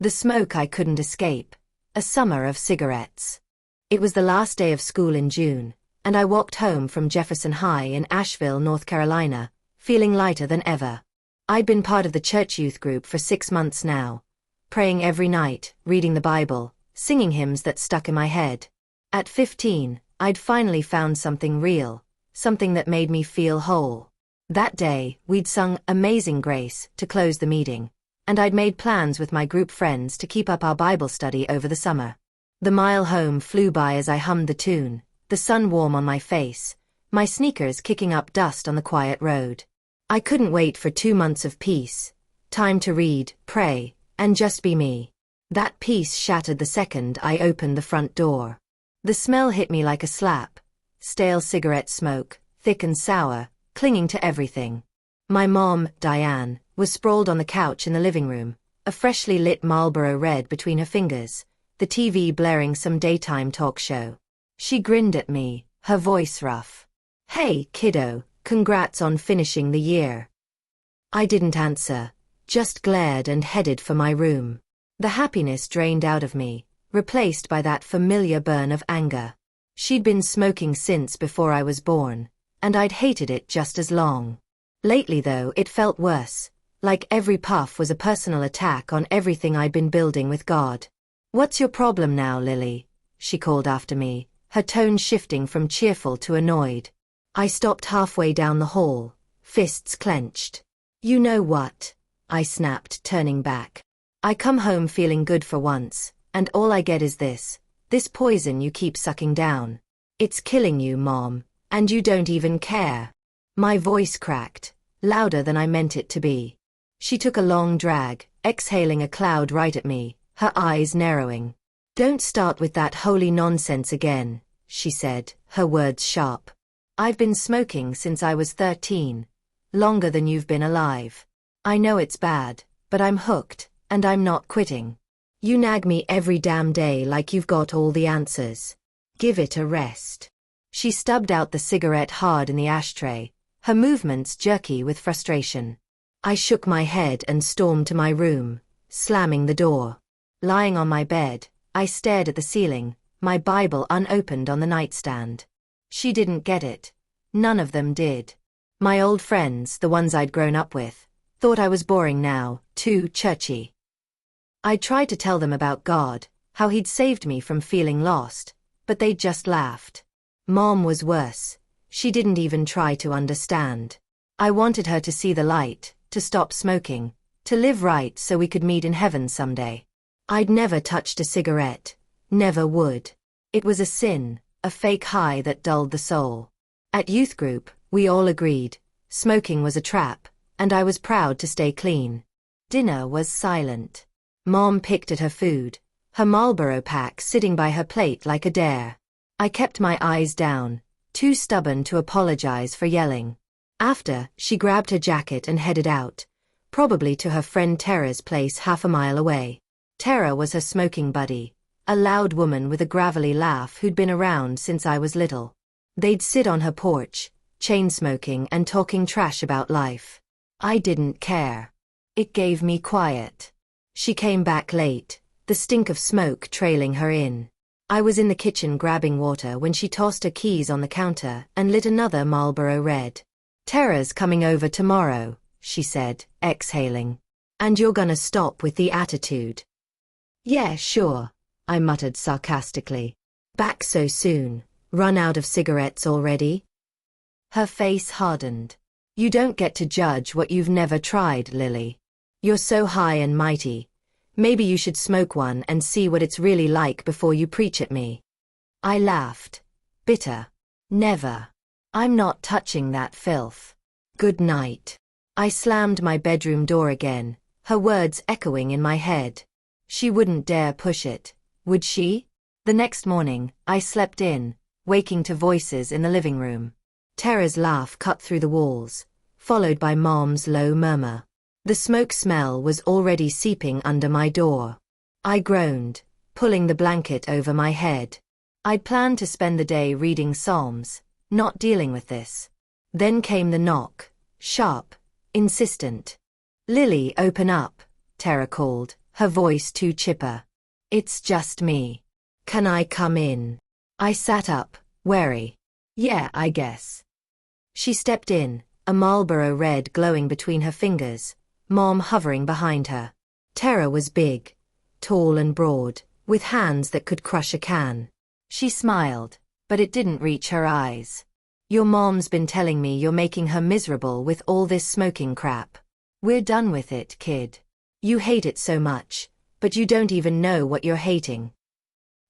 The smoke I couldn't escape. A summer of cigarettes. It was the last day of school in June, and I walked home from Jefferson High in Asheville, North Carolina, feeling lighter than ever. I'd been part of the church youth group for 6 months now, praying every night, reading the Bible, singing hymns that stuck in my head. At 15, I'd finally found something real, something that made me feel whole. That day, we'd sung Amazing Grace to close the meeting, and I'd made plans with my group friends to keep up our Bible study over the summer. The mile home flew by as I hummed the tune, the sun warm on my face, my sneakers kicking up dust on the quiet road. I couldn't wait for 2 months of peace, time to read, pray, and just be me. That peace shattered the second I opened the front door. The smell hit me like a slap. Stale cigarette smoke, thick and sour, clinging to everything. My mom, Diane, was sprawled on the couch in the living room, a freshly lit Marlboro Red between her fingers, the TV blaring some daytime talk show. She grinned at me, her voice rough. "Hey, kiddo, congrats on finishing the year." I didn't answer, just glared and headed for my room. The happiness drained out of me, replaced by that familiar burn of anger. She'd been smoking since before I was born, and I'd hated it just as long. Lately though, it felt worse, like every puff was a personal attack on everything I'd been building with God. "What's your problem now, Lily?" she called after me, her tone shifting from cheerful to annoyed. I stopped halfway down the hall, fists clenched. "You know what?" I snapped, turning back. "I come home feeling good for once, and all I get is this poison you keep sucking down. It's killing you, Mom, and you don't even care." My voice cracked, louder than I meant it to be. She took a long drag, exhaling a cloud right at me, her eyes narrowing. "Don't start with that holy nonsense again," she said, her words sharp. "I've been smoking since I was 13, longer than you've been alive. I know it's bad, but I'm hooked, and I'm not quitting. You nag me every damn day like you've got all the answers. Give it a rest." She stubbed out the cigarette hard in the ashtray, her movements jerky with frustration. I shook my head and stormed to my room, slamming the door. Lying on my bed, I stared at the ceiling, my Bible unopened on the nightstand. She didn't get it. None of them did. My old friends, the ones I'd grown up with, thought I was boring now, too churchy. I tried to tell them about God, how he'd saved me from feeling lost, but they just laughed. Mom was worse. She didn't even try to understand. I wanted her to see the light, to stop smoking, to live right so we could meet in heaven someday. I'd never touched a cigarette, never would. It was a sin, a fake high that dulled the soul. At youth group, we all agreed, smoking was a trap, and I was proud to stay clean. Dinner was silent. Mom picked at her food, her Marlboro pack sitting by her plate like a dare. I kept my eyes down, too stubborn to apologize for yelling. After, she grabbed her jacket and headed out, probably to her friend Tara's place half a mile away. Tara was her smoking buddy, a loud woman with a gravelly laugh who'd been around since I was little. They'd sit on her porch, chain-smoking and talking trash about life. I didn't care. It gave me quiet. She came back late, the stink of smoke trailing her in. I was in the kitchen grabbing water when she tossed her keys on the counter and lit another Marlboro Red. "Tara's coming over tomorrow," she said, exhaling. "And you're gonna stop with the attitude." "Yeah, sure," I muttered sarcastically. "Back so soon? Run out of cigarettes already?" Her face hardened. "You don't get to judge what you've never tried, Lily. You're so high and mighty. Maybe you should smoke one and see what it's really like before you preach at me." I laughed. Bitter. "Never. I'm not touching that filth. Good night." I slammed my bedroom door again, her words echoing in my head. She wouldn't dare push it, would she? The next morning, I slept in, waking to voices in the living room. Tara's laugh cut through the walls, followed by Mom's low murmur. The smoke smell was already seeping under my door. I groaned, pulling the blanket over my head. I'd planned to spend the day reading Psalms, not dealing with this. Then came the knock, sharp, insistent. "Lily, open up," Tara called, her voice too chipper. It's just me. Can I come in? I sat up, wary. Yeah, I guess. She stepped in, a Marlboro Red glowing between her fingers, Mom hovering behind her. Tara was big, tall and broad, with hands that could crush a can. She smiled, but it didn't reach her eyes. Your mom's been telling me you're making her miserable with all this smoking crap. We're done with it, kid. You hate it so much, but you don't even know what you're hating.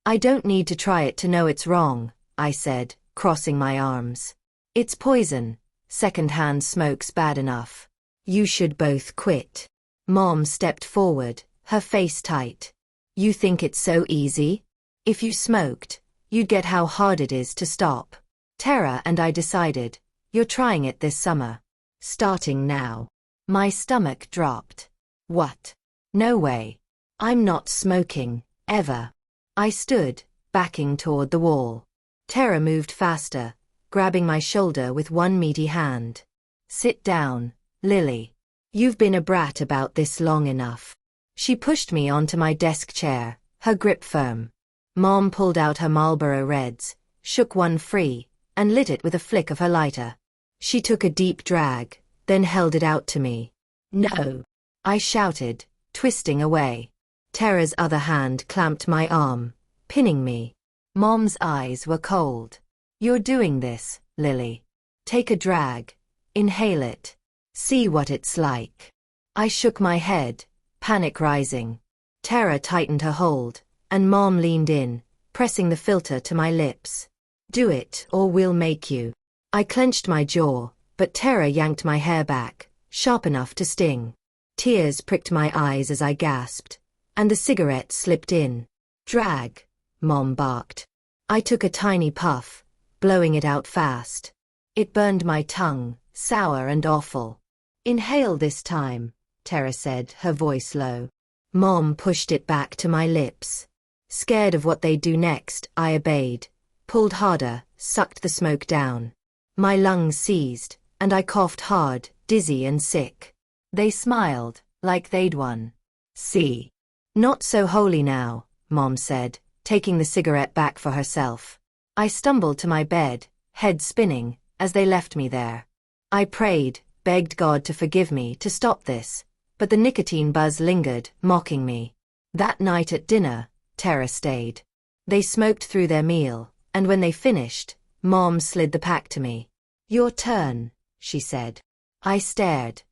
I don't need to try it to know it's wrong, I said, crossing my arms. It's poison. Second-hand smoke's bad enough. You should both quit. Mom stepped forward, her face tight. You think it's so easy? If you smoked, you'd get how hard it is to stop. Tara and I decided, you're trying it this summer. Starting now. My stomach dropped. What? No way. I'm not smoking, ever. I stood, backing toward the wall. Tara moved faster, grabbing my shoulder with one meaty hand. Sit down, Lily. You've been a brat about this long enough. She pushed me onto my desk chair, her grip firm. Mom pulled out her Marlboro Reds, shook one free, and lit it with a flick of her lighter. She took a deep drag, then held it out to me. No! I shouted, twisting away. Tara's other hand clamped my arm, pinning me. Mom's eyes were cold. You're doing this, Lily. Take a drag. Inhale it. See what it's like. I shook my head, panic rising. Tara tightened her hold, and Mom leaned in, pressing the filter to my lips. Do it, or we'll make you. I clenched my jaw, but Tara yanked my hair back, sharp enough to sting. Tears pricked my eyes as I gasped, and the cigarette slipped in. Drag, Mom barked. I took a tiny puff, blowing it out fast. It burned my tongue, sour and awful. Inhale this time, Tara said, her voice low. Mom pushed it back to my lips. Scared of what they'd do next, I obeyed, pulled harder, sucked the smoke down. My lungs seized, and I coughed hard, dizzy and sick. They smiled, like they'd won. See? Not so holy now, Mom said, taking the cigarette back for herself. I stumbled to my bed, head spinning, as they left me there. I prayed, begged God to forgive me to stop this, but the nicotine buzz lingered, mocking me. That night at dinner, Tara stayed. They smoked through their meal, and when they finished, Mom slid the pack to me. Your turn, she said. I stared.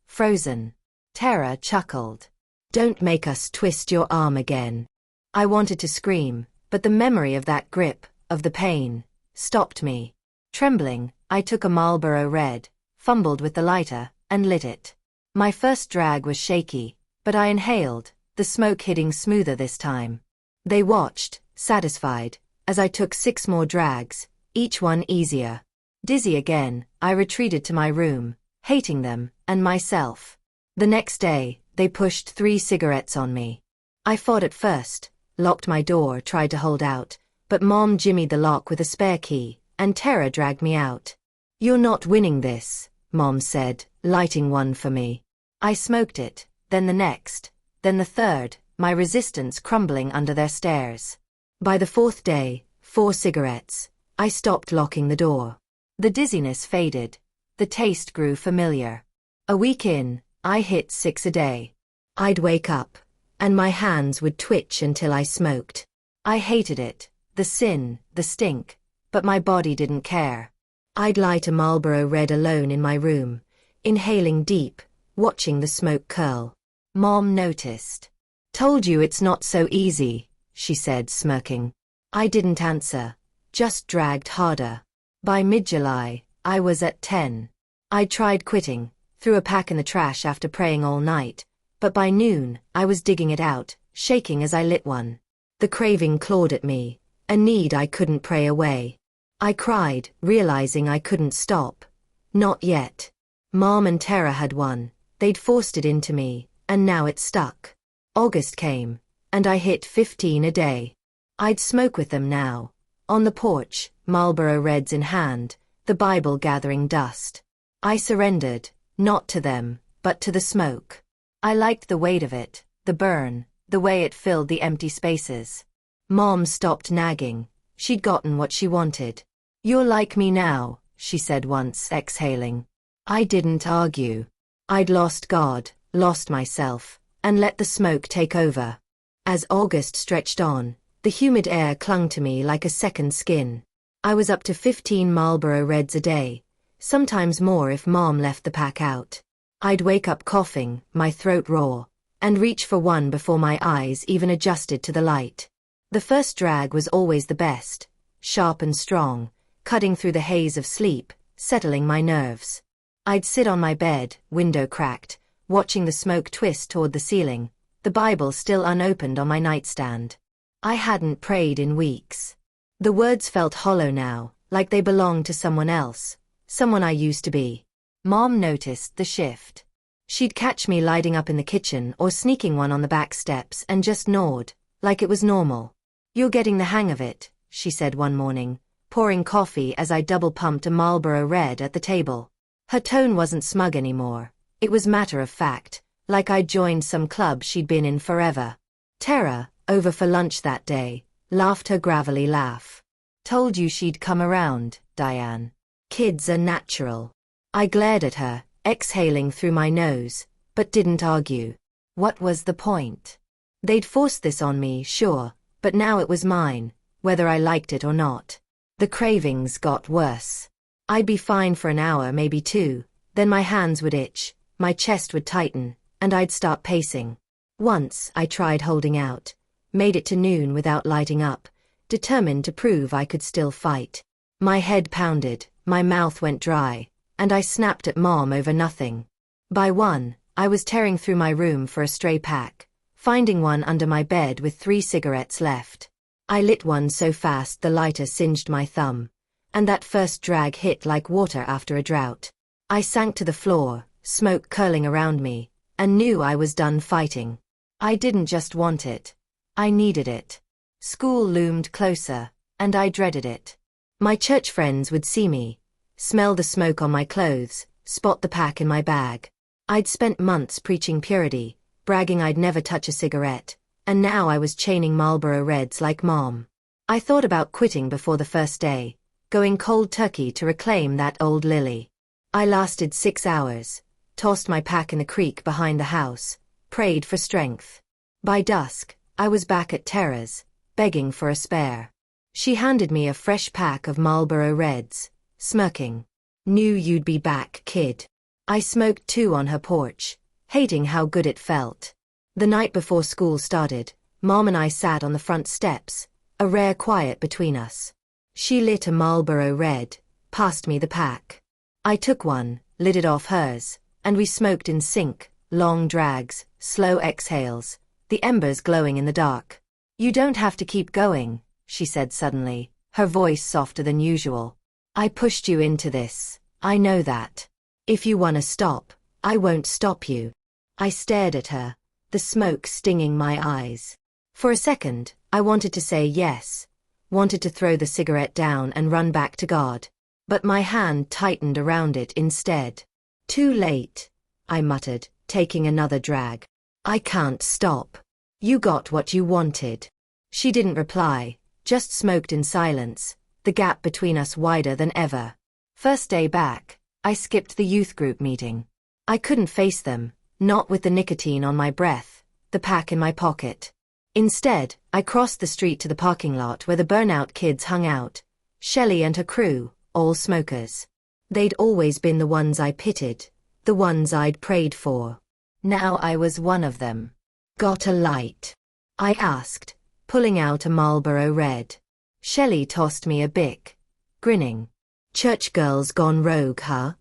Frozen. Tara chuckled. Don't make us twist your arm again. I wanted to scream, but the memory of that grip, of the pain, stopped me. Trembling, I took a Marlboro Red, fumbled with the lighter, and lit it. My first drag was shaky, but I inhaled, the smoke hitting smoother this time. They watched, satisfied, as I took 6 more drags, each one easier. Dizzy again, I retreated to my room, hating them, and myself. The next day, they pushed 3 cigarettes on me. I fought at first, locked my door, tried to hold out, but Mom jimmied the lock with a spare key, and Tara dragged me out. You're not winning this, Mom said, lighting one for me. I smoked it, then the next, then the third, my resistance crumbling under their stares. By the 4th day, 4 cigarettes, I stopped locking the door. The dizziness faded. The taste grew familiar. A week in, I hit 6 a day. I'd wake up, and my hands would twitch until I smoked. I hated it, the sin, the stink, but my body didn't care. I'd light a Marlboro Red alone in my room, inhaling deep, watching the smoke curl. Mom noticed. Told you it's not so easy, she said, smirking. I didn't answer, just dragged harder. By mid-July, I was at 10. I'd tried quitting, threw a pack in the trash after praying all night, but by noon, I was digging it out, shaking as I lit one. The craving clawed at me, a need I couldn't pray away. I cried, realizing I couldn't stop. Not yet. Mom and Tara had won, they'd forced it into me, and now it stuck. August came, and I hit 15 a day. I'd smoke with them now. On the porch, Marlboro Reds in hand, the Bible gathering dust. I surrendered, not to them, but to the smoke. I liked the weight of it, the burn, the way it filled the empty spaces. Mom stopped nagging. She'd gotten what she wanted. "You're like me now," she said once, exhaling. I didn't argue. I'd lost God, lost myself, and let the smoke take over. As August stretched on, the humid air clung to me like a second skin. I was up to 15 Marlboro Reds a day, sometimes more if Mom left the pack out. I'd wake up coughing, my throat raw, and reach for one before my eyes even adjusted to the light. The first drag was always the best, sharp and strong, cutting through the haze of sleep, settling my nerves. I'd sit on my bed, window cracked, watching the smoke twist toward the ceiling, the Bible still unopened on my nightstand. I hadn't prayed in weeks. The words felt hollow now, like they belonged to someone else, someone I used to be. Mom noticed the shift. She'd catch me lighting up in the kitchen or sneaking one on the back steps and just nod, like it was normal. "You're getting the hang of it," she said one morning, pouring coffee as I double-pumped a Marlboro Red at the table. Her tone wasn't smug anymore. It was matter of fact, like I'd joined some club she'd been in forever. Tara, over for lunch that day, laughed her gravelly laugh. "Told you she'd come around, Diane. Kids are natural." I glared at her, exhaling through my nose, but didn't argue. What was the point? They'd forced this on me, sure, but now it was mine, whether I liked it or not. The cravings got worse. I'd be fine for an hour, maybe two, then my hands would itch, my chest would tighten, and I'd start pacing. Once I tried holding out, made it to noon without lighting up, determined to prove I could still fight. My head pounded, my mouth went dry, and I snapped at Mom over nothing. By 1, I was tearing through my room for a stray pack, finding one under my bed with 3 cigarettes left. I lit one so fast the lighter singed my thumb, and that first drag hit like water after a drought. I sank to the floor, smoke curling around me, and knew I was done fighting. I didn't just want it. I needed it. School loomed closer, and I dreaded it. My church friends would see me, smell the smoke on my clothes, spot the pack in my bag. I'd spent months preaching purity, bragging I'd never touch a cigarette, and now I was chaining Marlboro Reds like Mom. I thought about quitting before the first day, going cold turkey to reclaim that old lily. I lasted 6 hours, tossed my pack in the creek behind the house, prayed for strength. By dusk, I was back at Tara's, begging for a spare. She handed me a fresh pack of Marlboro Reds, smirking. "Knew you'd be back, kid." I smoked 2 on her porch, hating how good it felt. The night before school started, Mom and I sat on the front steps, a rare quiet between us. She lit a Marlboro Red, passed me the pack. I took one, lit it off hers, and we smoked in sync, long drags, slow exhales, the embers glowing in the dark. "You don't have to keep going," she said suddenly, her voice softer than usual. "I pushed you into this, I know that. If you wanna stop, I won't stop you." I stared at her, the smoke stinging my eyes. For a second, I wanted to say yes, wanted to throw the cigarette down and run back to God. But my hand tightened around it instead. "Too late," I muttered, taking another drag. "I can't stop. You got what you wanted." She didn't reply, just smoked in silence, the gap between us wider than ever. First day back, I skipped the youth group meeting. I couldn't face them, not with the nicotine on my breath, the pack in my pocket. Instead, I crossed the street to the parking lot where the burnout kids hung out, Shelley and her crew, all smokers. They'd always been the ones I pitied, the ones I'd prayed for. Now I was one of them. "Got a light?" I asked, pulling out a Marlboro Red. Shelley tossed me a Bic, grinning. "Church girls gone rogue, huh?"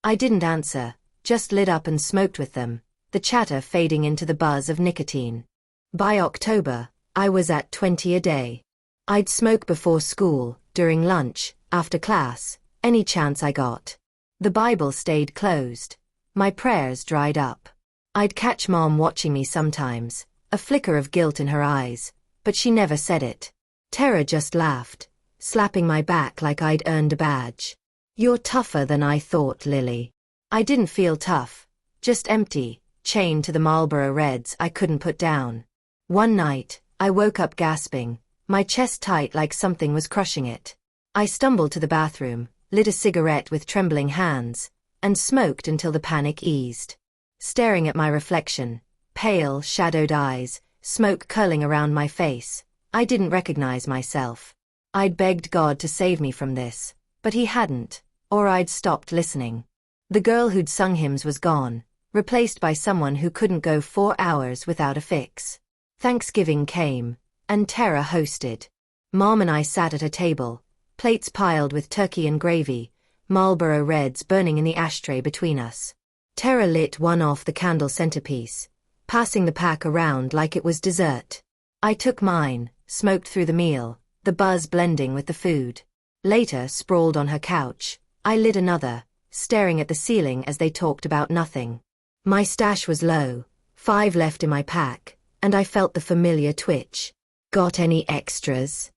I didn't answer, just lit up and smoked with them, the chatter fading into the buzz of nicotine. By October, I was at 20 a day. I'd smoke before school, during lunch, after class, any chance I got. The Bible stayed closed. My prayers dried up. I'd catch Mom watching me sometimes, a flicker of guilt in her eyes, but she never said it. Tara just laughed, slapping my back like I'd earned a badge. "You're tougher than I thought, Lily." I didn't feel tough, just empty, chained to the Marlboro Reds I couldn't put down. One night, I woke up gasping, my chest tight like something was crushing it. I stumbled to the bathroom, lit a cigarette with trembling hands, and smoked until the panic eased. Staring at my reflection, pale, shadowed eyes, smoke curling around my face, I didn't recognize myself. I'd begged God to save me from this, but he hadn't, or I'd stopped listening. The girl who'd sung hymns was gone, replaced by someone who couldn't go 4 hours without a fix. Thanksgiving came, and Tara hosted. Mom and I sat at a table, plates piled with turkey and gravy, Marlboro Reds burning in the ashtray between us. Tara lit one off the candle centerpiece, passing the pack around like it was dessert. I took mine, smoked through the meal, the buzz blending with the food. Later, sprawled on her couch, I lit another, staring at the ceiling as they talked about nothing. My stash was low, 5 left in my pack, and I felt the familiar twitch. Got any extras?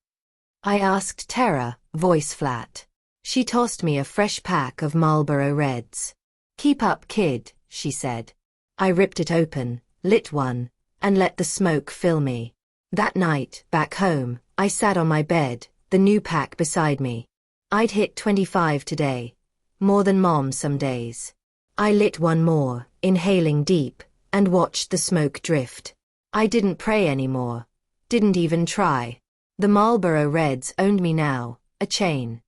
I asked Tara, voice flat. She tossed me a fresh pack of Marlboro Reds. Keep up, kid, she said. I ripped it open, lit one, and let the smoke fill me. That night, back home, I sat on my bed, the new pack beside me. I'd hit 25 today. More than Mom some days. I lit one more, inhaling deep, and watched the smoke drift. I didn't pray anymore. Didn't even try. The Marlboro Reds owned me now, a chain.